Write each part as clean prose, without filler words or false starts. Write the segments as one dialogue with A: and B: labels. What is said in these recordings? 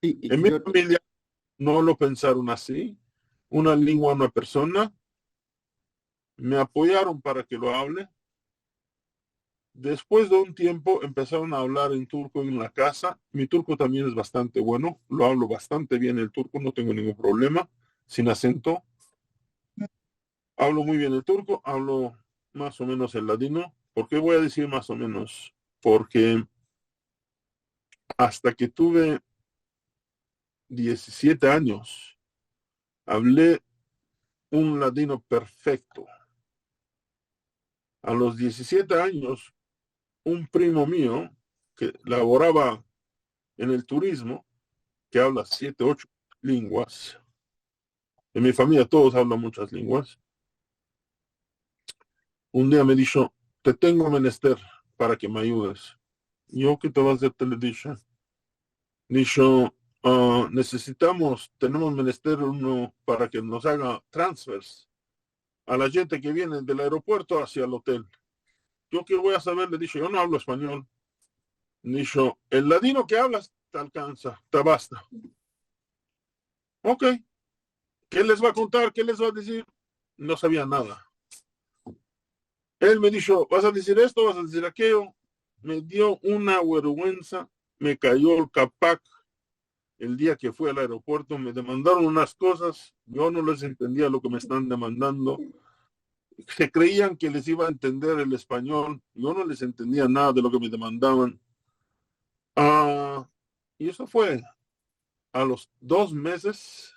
A: En mi
B: Yo,
A: familia no lo pensaron así. Una lengua, una persona. Me apoyaron para que lo hable. Después de un tiempo empezaron a hablar en turco en la casa. Mi turco también es bastante bueno. Lo hablo bastante bien el turco, no tengo ningún problema. Sin acento. Hablo muy bien el turco, hablo más o menos el ladino. ¿Por qué voy a decir más o menos? Porque hasta que tuve 17 años, hablé un ladino perfecto. A los 17 años, un primo mío que laboraba en el turismo, que habla 7, 8 lenguas, en mi familia todos hablan muchas lenguas, un día me dijo, te tengo menester para que me ayudes. Yo, ¿qué te vas a hacer? Te le dije. Dijo, tenemos menester uno para que nos haga transfers a la gente que viene del aeropuerto hacia el hotel. Yo qué voy a saber, le dije, yo no hablo español. Dijo, el ladino que hablas te alcanza, te basta. Ok, ¿qué les va a contar? ¿Qué les va a decir? No sabía nada. Él me dijo, vas a decir esto, vas a decir aquello. Me dio una vergüenza, me cayó el capac el día que fui al aeropuerto, me demandaron unas cosas, yo no les entendía lo que me están demandando. Se creían que les iba a entender el español, yo no les entendía nada de lo que me demandaban. Ah, y eso fue a los 2 meses,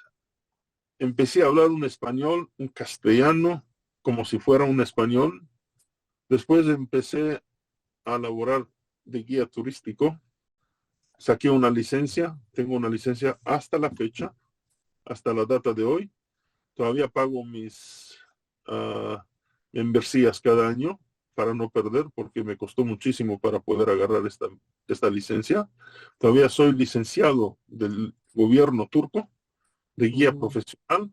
A: empecé a hablar un español, un castellano, como si fuera un español. Después empecé a laborar de guía turístico, saqué una licencia, tengo una licencia hasta la fecha, hasta la data de hoy. Todavía pago mis membresías cada año para no perder, porque me costó muchísimo para poder agarrar esta licencia. Todavía soy licenciado del gobierno turco de guía
B: mm,
A: profesional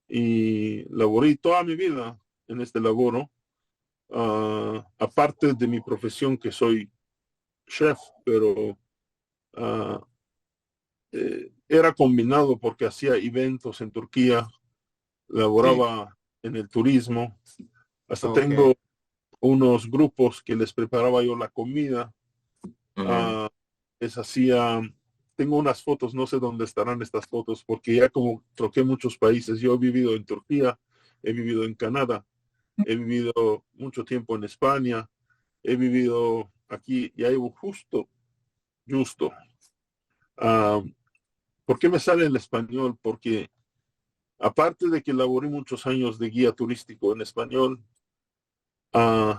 A: y laboré toda mi vida en este laboro, aparte de mi profesión que soy chef, pero uh, era combinado porque hacía eventos en Turquía,
B: sí,
A: laboraba en el turismo, hasta
B: ok.
A: tengo unos grupos que les preparaba yo la comida,
B: Ujú.
A: uh, les hacía, tengo unas fotos, no sé dónde estarán estas fotos, porque ya como troqué muchos países, yo he vivido en Turquía, he vivido en Canadá, he vivido mucho tiempo en España, he vivido aquí, ya llevo justo. Uh, ¿Por qué me sale el español? Porque aparte de que laboré muchos años de guía turístico en español, uh,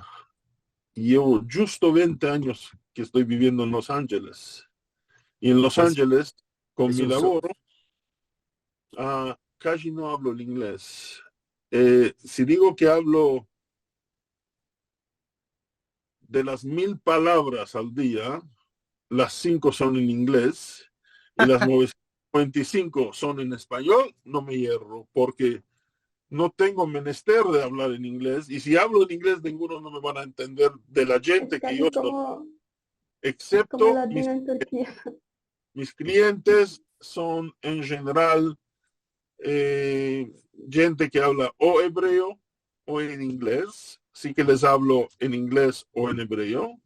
A: llevo justo 20 años que estoy viviendo en Los Ángeles. Y en Los
B: Es,
A: Ángeles, con
B: es
A: mi
B: un,
A: labor, casi no hablo el inglés. Si digo que hablo de las 1000 palabras al día, las 5 son en inglés y las 995 son en español, no me hierro, porque no tengo menester de hablar en inglés. Y si hablo en inglés, ninguno no me van a entender de la
C: Es
A: gente que yo
C: casi
A: estoy,
C: como
A: excepto
C: latino en Turquía.
A: mis clientes son en general gente que habla o hebreo o en inglés, sí que les hablo en inglés o en hebreo.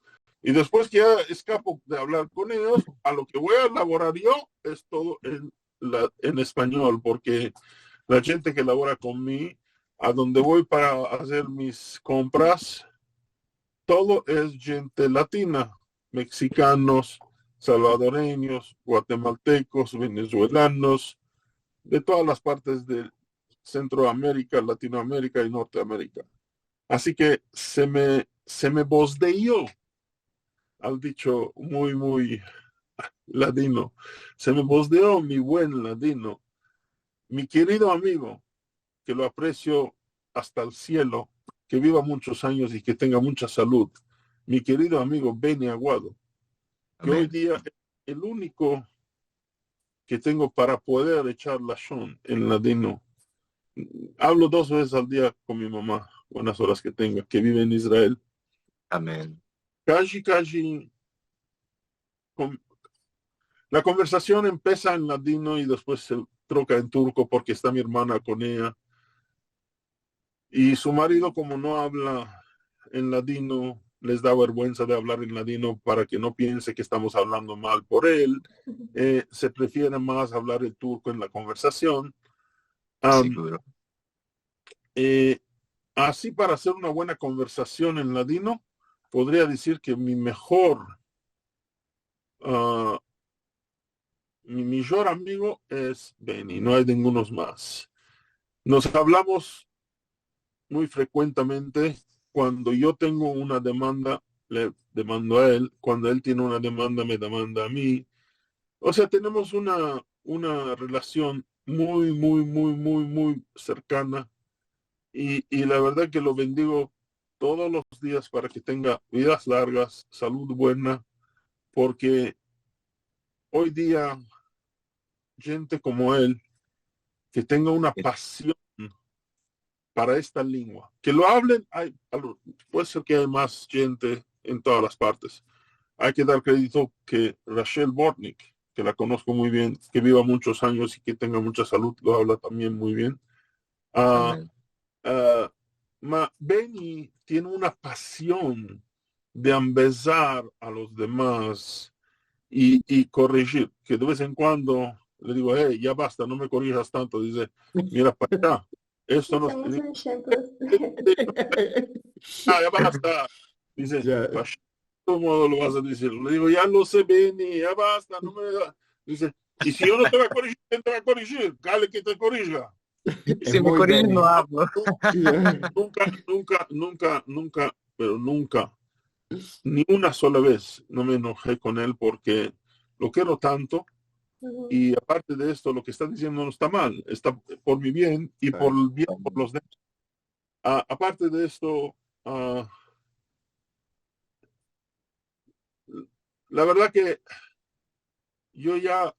A: Y después que ya escapo de hablar con ellos, a lo que voy a elaborar yo es todo en español, porque la gente que labora conmigo, a donde voy para hacer mis compras, todo es gente latina, mexicanos, salvadoreños, guatemaltecos, venezolanos, de todas las partes de Centroamérica, Latinoamérica y Norteamérica. Así que se me bosdeó al dicho muy ladino. Se me bosdeó mi buen ladino, mi querido amigo, que lo aprecio hasta el cielo, que viva muchos años y que tenga mucha salud. Mi querido amigo Beni Aguado, que hoy
B: amén.
A: día es el único que tengo para poder echar la shon en ladino. Hablo 2 veces al día con mi mamá, buenas horas que tenga, que vive en Israel.
B: Amén.
A: Casi, casi, con- La conversación empieza en ladino y después se troca en turco porque está mi hermana con ella. Y su marido, como no habla en ladino, les da vergüenza de hablar en ladino para que no piense que estamos hablando mal por él. Se prefiere más hablar el turco en la conversación.
B: Seguro.
A: Así, para hacer una buena conversación en ladino, podría decir que mi mejor amigo es Benny, no hay ninguno más. Nos hablamos muy frecuentemente. Cuando yo tengo una demanda, le demando a él. Cuando él tiene una demanda, me demanda a mí. O sea, tenemos una relación muy, muy, muy, muy, muy cercana. Y la verdad que lo bendigo todos los días para que tenga vidas largas, salud buena, porque hoy día gente como él, que tenga una pasión para esta lengua, que lo hablen, puede ser que hay más gente en todas las partes. Hay que dar crédito que Rachel Bortnick, que la conozco muy bien, que viva muchos años y que tenga mucha salud, lo habla también muy bien. Benny tiene una pasión de empezar a los demás y corregir, que de vez en cuando le digo, hey, ya basta, no me corrijas tanto. Dice, mira para acá, esto no...
C: Somos ejemplos.
A: Ya basta. Dice,
B: Ya.
A: ¿cómo lo vas a decir? Le digo, ya lo sé, Benny, ya basta, no me... Dice, y si yo no te voy a corregir, ¿quién te va a corregir? Dale que te corrija.
B: Si me corrigen, no hablo.
A: Nunca, pero nunca, ni una sola vez no me enojé con él porque lo quiero tanto y aparte de esto, lo que está diciendo no está mal, está por mi bien y por el bien por los demás. Aparte de esto, la verdad que yo ya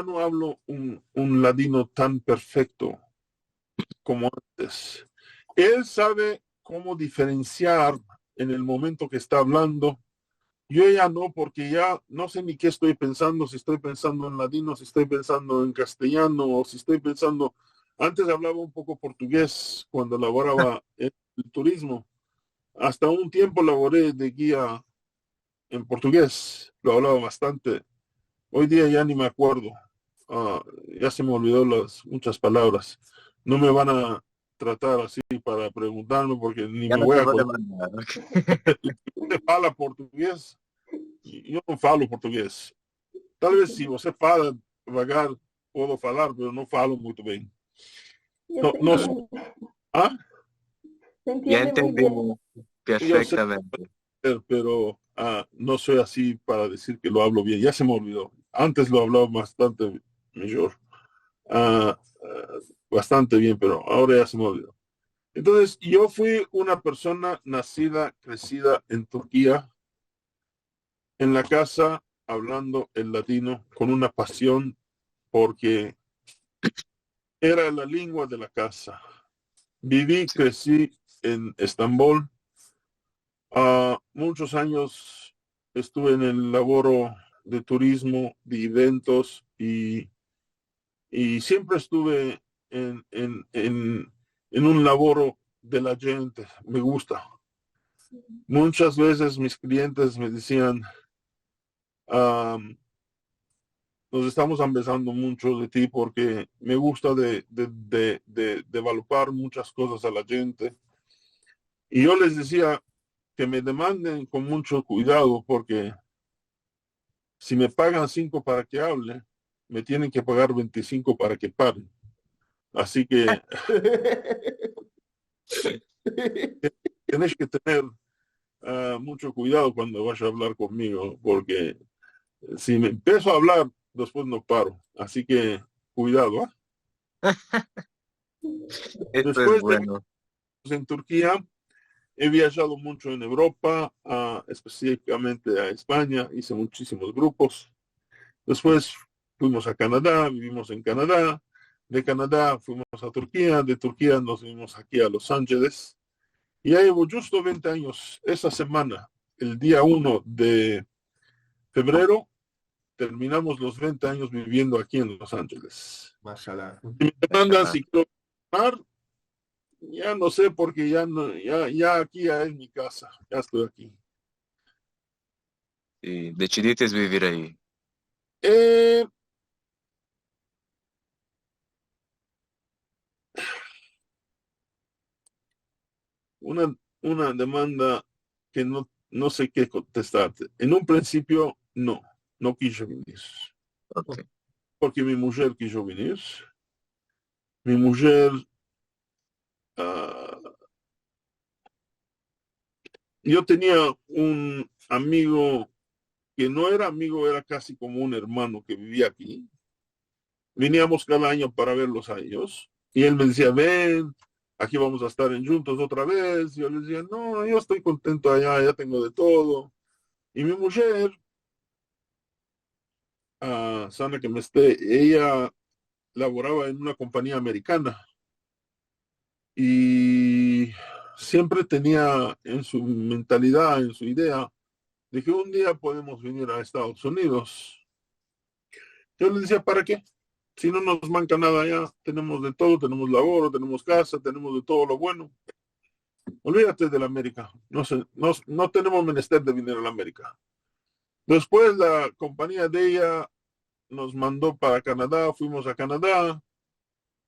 A: no hablo un ladino tan perfecto como antes. Él sabe cómo diferenciar en el momento que está hablando. Yo ya no, porque ya no sé ni qué estoy pensando, si estoy pensando en ladino, si estoy pensando en castellano, o si estoy pensando... Antes hablaba un poco portugués cuando laboraba en el turismo. Hasta un tiempo laboré de guía en portugués, lo hablaba bastante. Hoy día ya ni me acuerdo. Ya se me olvidó las muchas palabras. No me van a tratar así para preguntarme porque ni
B: Ya
A: me
B: no
A: voy
B: te
A: a
B: voy a
A: acordar.
B: mandar.
A: Usted fala portugués, yo no falo portugués. Tal vez si você fala devagar, puedo falar, pero no falo muy bien.
C: Yo
A: No,
C: entiendo.
A: ¿ah?
C: Se
B: Ya
C: entiende muy
B: entendí
C: bien.
A: Yo sé,
B: perfectamente.
A: pero no soy así para decir que lo hablo bien. Ya se me olvidó. Antes lo hablaba bastante mejor. Ah, bastante bien, pero ahora ya se me olvidó. Entonces, yo fui una persona nacida, crecida en Turquía, en la casa, hablando el latino con una pasión, porque era la lengua de la casa. Viví, crecí en Estambul. Muchos años estuve en el laboro de turismo, de eventos y siempre estuve en un laboro de la gente. Me gusta. Muchas veces mis clientes me decían, nos estamos empezando mucho de ti porque me gusta de evaluar muchas cosas a la gente. Y yo les decía que me demanden con mucho cuidado porque si me pagan 5 para que hable, me tienen que pagar 25 para que paren. Así que tenés que tener mucho cuidado cuando vayas a hablar conmigo, porque si me empiezo a hablar, después no paro. Así que cuidado.
B: Esto es
A: Después de
B: bueno.
A: en Turquía, he viajado mucho en Europa, específicamente a España, hice muchísimos grupos. Después fuimos a Canadá, vivimos en Canadá. De Canadá fuimos a Turquía, de Turquía nos vinimos aquí a Los Ángeles. Y ya llevo justo 20 años. Esa semana, el día 1 de febrero, terminamos los 20 años viviendo aquí en Los Ángeles.
D: Mashallah.
A: Y me mandan si quiero viajar, ya no sé porque ya aquí ya es mi casa, ya estoy aquí.
B: Y decidiste vivir ahí.
A: Eh, una demanda que no sé qué contestarte. En un principio, no quiso venir.
B: Ok.
A: Porque mi mujer quiso venir. Mi mujer, yo tenía un amigo que no era amigo, era casi como un hermano que vivía aquí. Veníamos cada año para verlos a ellos. Y él me decía, ven, aquí vamos a estar juntos otra vez. Yo le decía, no, yo estoy contento allá, ya tengo de todo. Y mi mujer, sana que me esté, ella laboraba en una compañía americana y siempre tenía en su mentalidad, en su idea, de que un día podemos venir a Estados Unidos. Yo le decía, ¿para qué? Si no nos manca nada allá, tenemos de todo, tenemos labor, tenemos casa, tenemos de todo lo bueno. Olvídate de la América, no tenemos menester de venir a la América. Después la compañía de ella nos mandó para Canadá, fuimos a Canadá,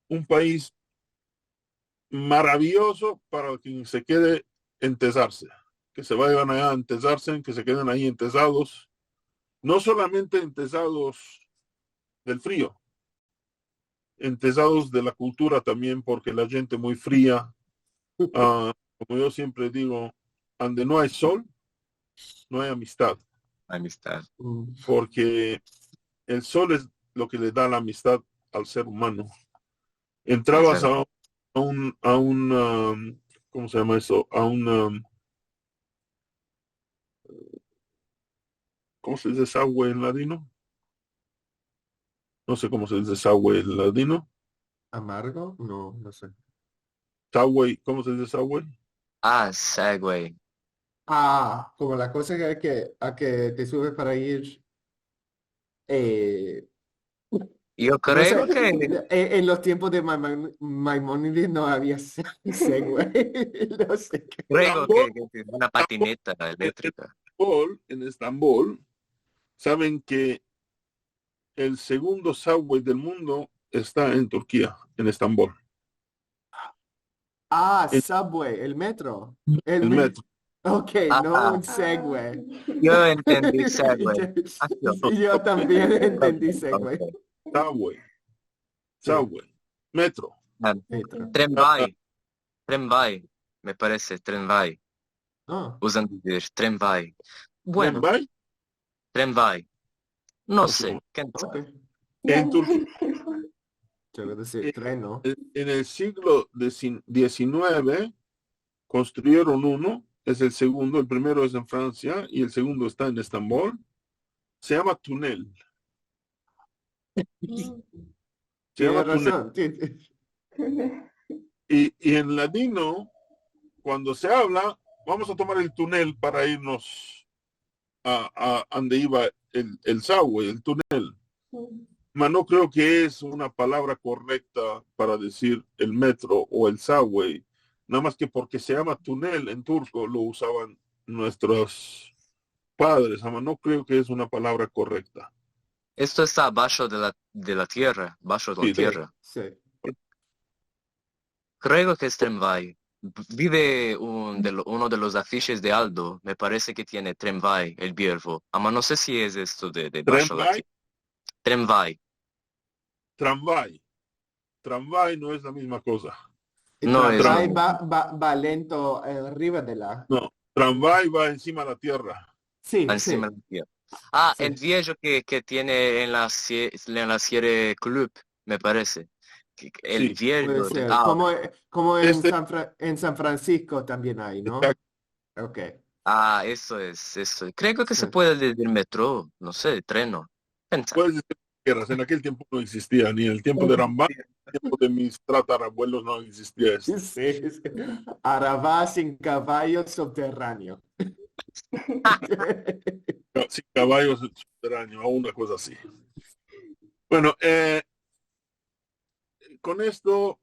A: un país maravilloso para quien se quede entesarse, que se vayan allá a entesarse, que se queden ahí entesados, no solamente entesados del frío, entesados de la cultura también, porque la gente muy fría, como yo siempre digo, donde no hay sol, no hay amistad,
B: Amistad.
A: porque el sol es lo que le da la amistad al ser humano. Entrabas ¿cómo se llama eso? ¿Cómo se dice desagüe en ladino? No sé cómo se dice desagüe en ladino.
D: ¿Amargo? No sé.
A: Subway, ¿cómo se dice subway?
B: Segway.
D: Como la cosa que te subes para ir,
B: Yo
D: no sé,
B: creo que,
D: en los tiempos de Maimónides no había Segway, no sé qué.
B: creo que es una patineta eléctrica.
A: En Estambul, saben que el segundo subway del mundo está en Turquía, en Estambul. En
D: Subway, el metro.
A: el metro.
D: Ok, no
B: Ah,
D: un Segway.
B: yo entendí Segway.
D: Yo también entendí Segway.
A: Subway.
D: Sí.
A: Subway. Metro.
D: Metro.
B: Tramvay, me parece, tramvay.
D: Ah,
B: Usan decir tramvay. Bueno,
A: Tramvay.
B: tramvay. No
A: Ok.
B: sé, quién
D: ok.
B: sabe.
A: En Turquía,
D: Te voy a decir treno.
A: en el siglo XIX, construyeron uno, es el segundo, el primero es en Francia y el segundo está en Estambul. Se llama túnel. Se llama
D: Tienes
A: túnel.
D: razón.
A: Y en ladino, cuando se habla, vamos a tomar el túnel para irnos a donde iba el subway, el túnel. Mas no creo que es una palabra correcta para decir el metro o el subway. Nada más que porque se llama túnel en turco, lo usaban nuestros padres. Mas no creo que es una palabra correcta.
B: Esto está abajo de la tierra, bajo de la
A: Sí,
B: tierra.
D: Sí.
B: Creo que es tramvay. Vive uno de los afiches de Aldo, me parece que tiene tramvay, el viervo. Ama no sé si es esto de bajo la
A: Tramvay,
B: tierra. Tramvay.
A: tramvay. Tramvay no es la misma cosa.
D: El
B: No es
D: tramvay
B: lo
D: va lento arriba de la.
A: No, tramvay va encima de la tierra.
D: Sí,
B: encima
D: sí.
B: de la tierra.
D: Sí.
B: El viejo que tiene en la Sierra Club, me parece. El
A: Sí.
B: viejo.
D: Puede ser. Como en San Francisco también hay, ¿no?
A: Exacto.
D: Ok.
B: Eso es, eso. Creo que se
D: Sí.
B: puede decir metro, no sé, treno. Pensa.
A: Puedes decir lo que quieras. En aquel tiempo no existía, ni en el tiempo de Rambam, ni en el tiempo de mis tatarabuelos no existía esto.
D: Sí. Arabá sin caballo subterráneo.
A: sin caballos subterráneos o una cosa así. Bueno, con esto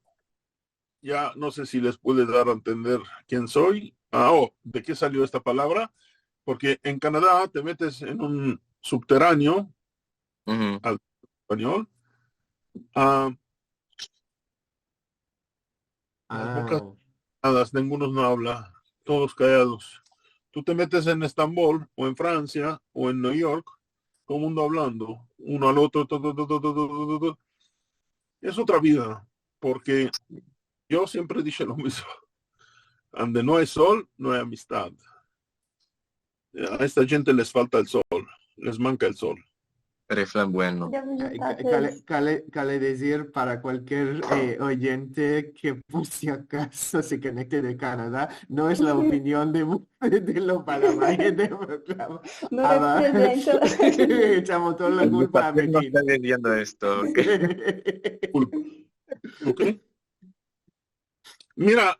A: ya no sé si les puede dar a entender quién soy. ¿De qué salió esta palabra? Porque en Canadá te metes en un subterráneo
B: Ujú.
A: al español. Las bocas
D: Ah,
A: cerradas, ninguno no habla, todos callados. Tú te metes en Estambul o en Francia o en New York, todo el mundo hablando, uno al otro, todo. Es otra vida, porque yo siempre dije lo mismo. Donde no hay sol, no hay amistad. A esta gente les falta el sol, les manca el sol.
B: Refrán bueno.
C: Ya vi
D: Cale decir para cualquier oyente que por si acaso se conecte de Canadá, no es la opinión de los panameños de programa.
C: No
D: Ah,
C: represento.
D: echamos toda la
B: El
D: culpa a
B: papel no está
D: Medina.
B: viendo esto. Ok.
A: Culpa, ¿ok? Mira,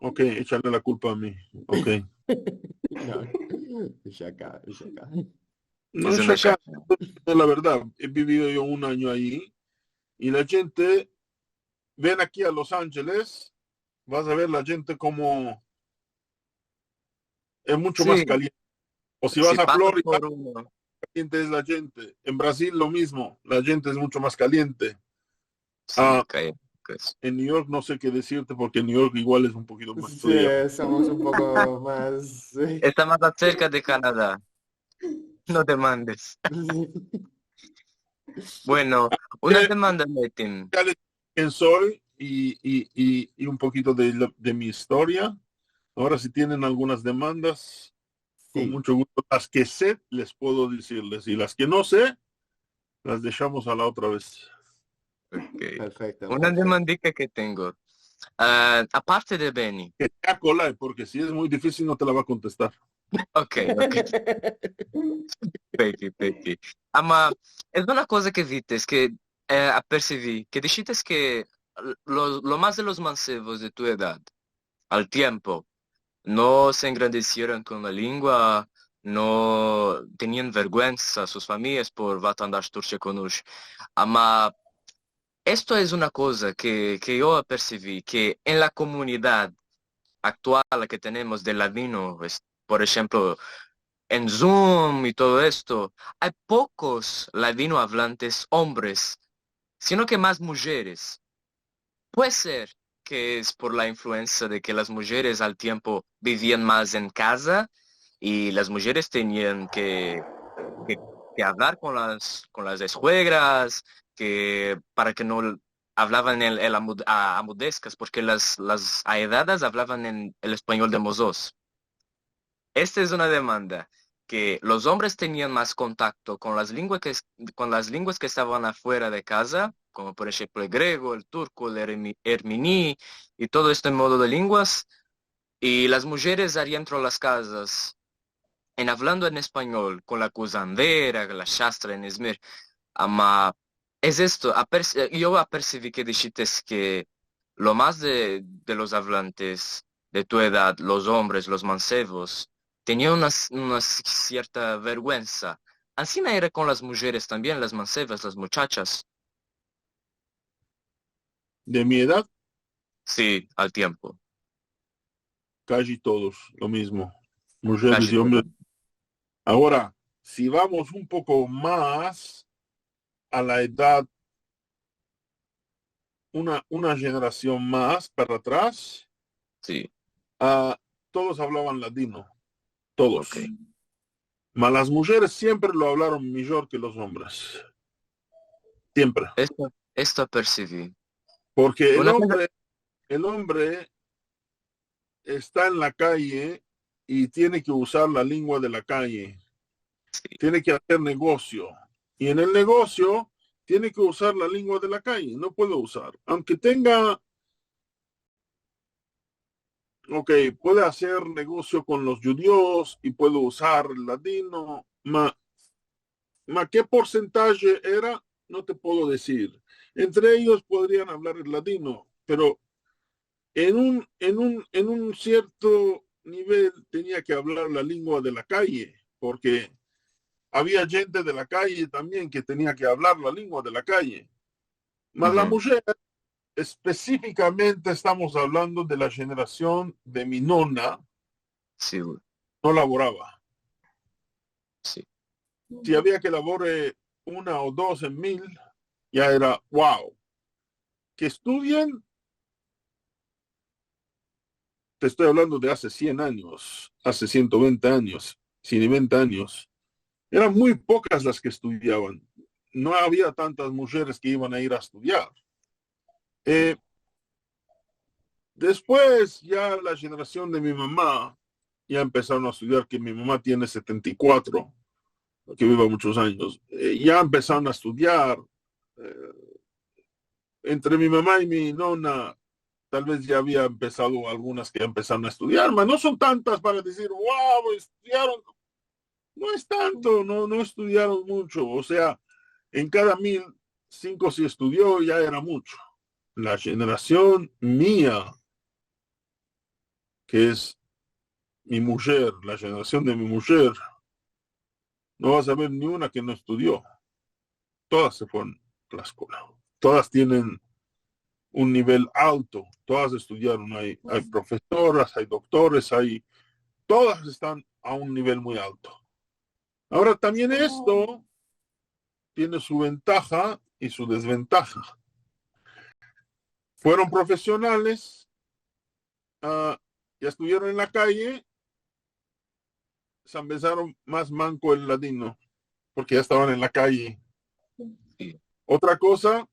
A: ok, échale la culpa a mí. Ok.
D: No, es acá.
A: No
B: Es
A: es
B: una
A: acá,
B: chaca.
A: es la verdad. He vivido yo un año ahí y la gente, ven aquí a Los Ángeles, vas a ver la gente como es mucho más
B: Sí,
A: caliente. O si
B: si
A: vas a
B: pasas
A: Florida,
B: por uno.
A: caliente es la gente. En Brasil lo mismo, la gente es mucho más caliente.
B: Sí,
A: Ah,
B: cae. Pues.
A: en New York no sé qué decirte porque New York igual es un poquito más
D: Sí,
A: fría.
D: somos un poco más...
B: Está más cerca de Canadá. No te mandes. Bueno, una
A: Eh,
B: demanda, Metin.
A: ya les dije quién soy y un poquito de mi historia. Ahora, si tienen algunas demandas, con
D: Sí,
A: mucho gusto. Las que sé, les puedo decirles. Y las que no sé, las dejamos a la otra vez.
B: Ok.
D: perfecto,
B: Una
D: perfecto.
B: demandica que tengo. Aparte de Benny.
A: Que te acole, porque si es muy difícil, no te la va a contestar.
B: Ok, ok. Peki, peki. Ama es una cosa que viste, es que apercibí, que dijiste que lo más de los mancebos de tu edad, al tiempo, no se engrandecieron con la lengua, no tenían vergüenza sus familias por vatandash turche konush. Ama esto es una cosa que yo percibí, que en la comunidad actual que tenemos de ladino, por ejemplo, en Zoom y todo esto, hay pocos ladino hablantes hombres, sino que más mujeres. Puede ser que es por la influencia de que las mujeres al tiempo vivían más en casa y las mujeres tenían que, que hablar con las suegras, que para que no hablaban amudescas, porque las aedadas hablaban en el español de Mozos. Esta es una demanda que los hombres tenían más contacto con con las lenguas que estaban afuera de casa, como por ejemplo el griego, el turco, el erminí y todo este modo de lenguas, y las mujeres adentro de las casas, en hablando en español, con la cuzandera, la shastra en Izmir, ama, es esto, yo apercibí que dijiste que lo más de los hablantes de tu edad, los hombres, los mancebos, tenían una cierta vergüenza. Así no era con las mujeres también, las mancebas, las muchachas.
A: De mi edad,
B: Sí, al tiempo.
A: casi todos, lo mismo. Mujeres
B: Casi
A: y
B: todo.
A: hombres. Ahora, si vamos un poco más a la edad, una generación más para atrás,
B: Sí,
A: ah, todos hablaban ladino,
B: ok.
A: todos. Mas las mujeres siempre lo hablaron mejor que los hombres. Siempre.
B: Esto percibí.
A: Porque
B: Una cosa,
A: el hombre está en la calle y tiene que usar la lengua de la calle.
B: sí,
A: Tiene que hacer negocio. Y en el negocio tiene que usar la lengua de la calle. No puede usar. Aunque tenga, ok, puede hacer negocio con los judíos y puede usar el ladino. ¿Qué porcentaje era? No te puedo decir. Entre ellos podrían hablar el ladino, pero en un cierto nivel tenía que hablar la lengua de la calle, porque había gente de la calle también que tenía que hablar la lengua de la calle. Mas la
B: Ujú.
A: mujer, específicamente estamos hablando de la generación de mi nona,
B: Sì,
A: no laboraba.
B: sì.
A: Si había que labore una o dos en 1000, ya era wow. Que estudien, te estoy hablando de hace 100 años, hace 120 años, 120 años. Eran muy pocas las que estudiaban. No había tantas mujeres que iban a ir a estudiar. Eh, Después ya la generación de mi mamá ya empezaron a estudiar, que mi mamá tiene 74, que vive muchos años. Ya empezaron a estudiar. Eh, Entre mi mamá y mi nona, tal vez ya había empezado algunas que ya empezaron a estudiar, pero no son tantas para decir, wow, estudiaron. No es tanto, no estudiaron mucho. O sea, en cada 1000, 5 si estudió, ya era mucho. La generación mía, que es mi mujer, la generación de mi mujer, no vas a ver ni una que no estudió. Todas se fueron a la escuela. Todas tienen un nivel alto. Todas estudiaron. Hay profesoras, hay doctores, todas están a un nivel muy alto. Ahora también esto tiene su ventaja y su desventaja. Fueron profesionales, ya estuvieron en la calle, se empezaron más manco el ladino, porque ya estaban en la calle.
B: Sì.
A: Otra cosa,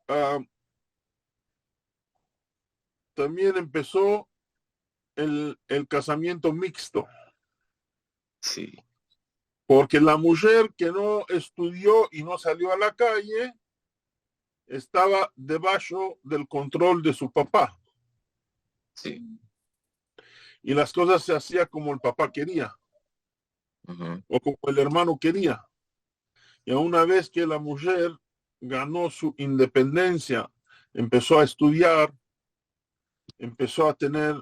A: ah, también empezó el casamiento mixto,
B: Sì.
A: porque la mujer que no estudió y no salió a la calle estaba debajo del control de su papá,
B: Sì.
A: y las cosas se hacían como el papá quería
B: Ujú.
A: o como el hermano quería. Y una vez que la mujer ganó su independencia, empezó a estudiar, empezó a tener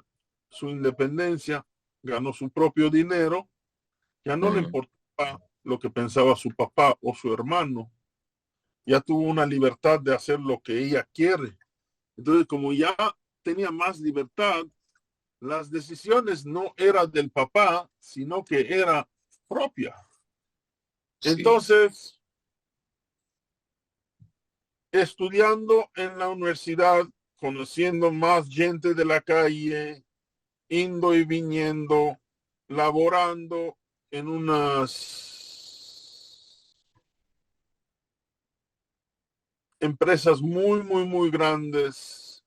A: su independencia, ganó su propio dinero, ya no le
B: Mm.
A: importaba lo que pensaba su papá o su hermano, ya tuvo una libertad de hacer lo que ella quiere. Entonces, como ya tenía más libertad, las decisiones no eran del papá, sino que era propia.
B: Sì.
A: Entonces, estudiando en la universidad, conociendo más gente de la calle, indo y viniendo, laborando en unas empresas muy, muy, muy grandes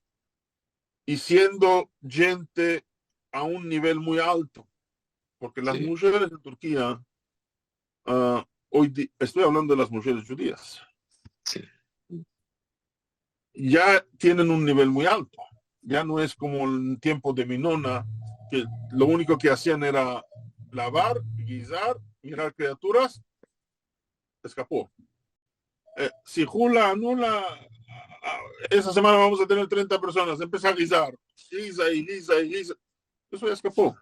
A: y siendo gente a un nivel muy alto, porque las
B: Sì.
A: mujeres en Turquía, estoy hablando de las mujeres judías,
B: Sì.
A: ya tienen un nivel muy alto. Ya no es como el tiempo de mi nona, que lo único que hacían era lavar, guisar, mirar criaturas, escapó. Si Jula anula, esa semana vamos a tener 30 personas, empieza a guisar, guisa y guisa y guisa. Eso ya escapó,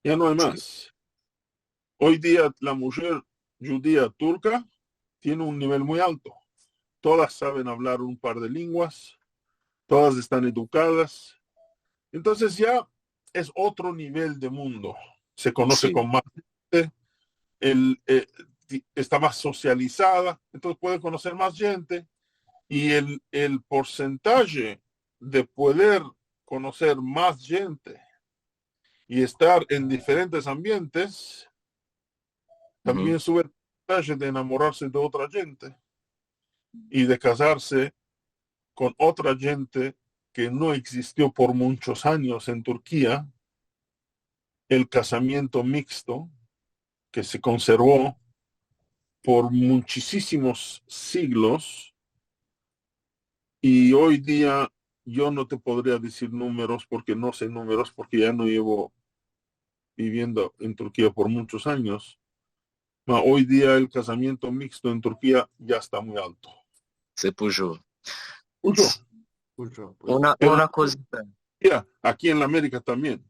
A: ya no hay
B: Sì.
A: más. Hoy día la mujer judía turca tiene un nivel muy alto. Todas saben hablar un par de lenguas, todas están educadas. Entonces ya es otro nivel de mundo. Se conoce
B: Sì.
A: con más gente, está más socializada, entonces puede conocer más gente y el porcentaje de poder conocer más gente y estar en diferentes ambientes
B: Ujú.
A: también sube el porcentaje de enamorarse de otra gente y de casarse con otra gente que no existió por muchos años en Turquía, el casamiento mixto que se conservó por muchísimos siglos y hoy día yo no te podría decir números porque no sé números porque ya no llevo viviendo en Turquía por muchos años. Hoy día el casamiento mixto en Turquía ya está muy alto.
B: Se puso.
A: Mucho.
D: Pucho.
B: Una
A: Pero
B: cosita.
A: aquí en la América también.